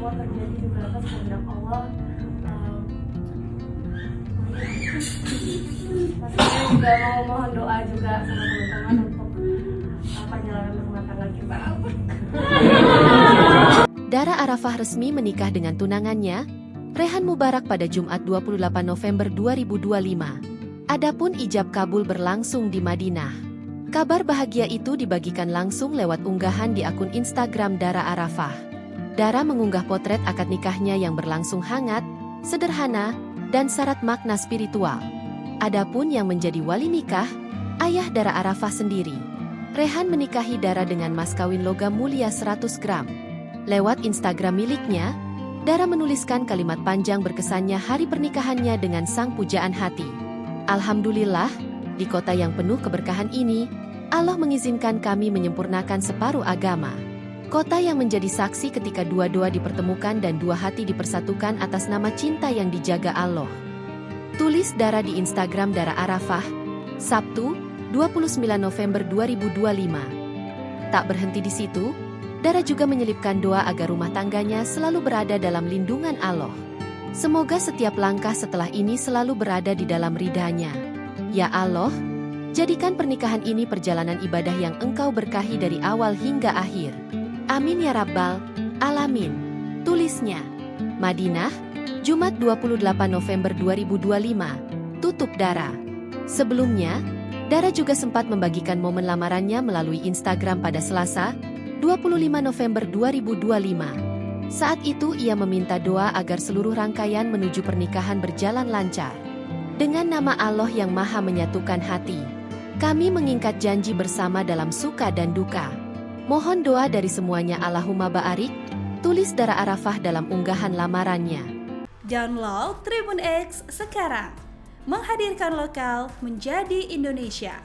semua terjadi juga atas kehendak Allah. Pastinya juga mau mohon doa juga sama teman-teman untuk perjalanan rumah tangga kita. Dara Arafah resmi menikah dengan tunangannya, Rehan Mubarak pada Jumat 28 November 2025. Adapun ijab kabul berlangsung di Madinah. Kabar bahagia itu dibagikan langsung lewat unggahan di akun Instagram Dara Arafah. Dara mengunggah potret akad nikahnya yang berlangsung hangat, sederhana, dan syarat makna spiritual. Adapun yang menjadi wali nikah, ayah Dara Arafah sendiri. Rehan menikahi Dara dengan mas kawin logam mulia 100 gram. Lewat Instagram miliknya, Dara menuliskan kalimat panjang berkesannya hari pernikahannya dengan sang pujaan hati. Alhamdulillah, di kota yang penuh keberkahan ini, Allah mengizinkan kami menyempurnakan separuh agama. Kota yang menjadi saksi ketika dua doa dipertemukan dan dua hati dipersatukan atas nama cinta yang dijaga Allah. Tulis Dara di Instagram Dara Arafah, Sabtu, 29 November 2025. Tak berhenti di situ, Dara juga menyelipkan doa agar rumah tangganya selalu berada dalam lindungan Allah. Semoga setiap langkah setelah ini selalu berada di dalam ridha-Nya. Ya Allah, jadikan pernikahan ini perjalanan ibadah yang Engkau berkahi dari awal hingga akhir. Amin ya Rabbal Alamin. Tulisnya, Madinah, Jumat 28 November 2025. Tutup Dara. Sebelumnya, Dara juga sempat membagikan momen lamarannya melalui Instagram pada Selasa, 25 November 2025. Saat itu ia meminta doa agar seluruh rangkaian menuju pernikahan berjalan lancar. Dengan nama Allah yang Maha Menyatukan Hati, kami mengikat janji bersama dalam suka dan duka. Mohon doa dari semuanya Allahumma ba'arik, tulis Dara Arafah dalam unggahan lamarannya. Download Tribun X sekarang, menghadirkan lokal menjadi Indonesia.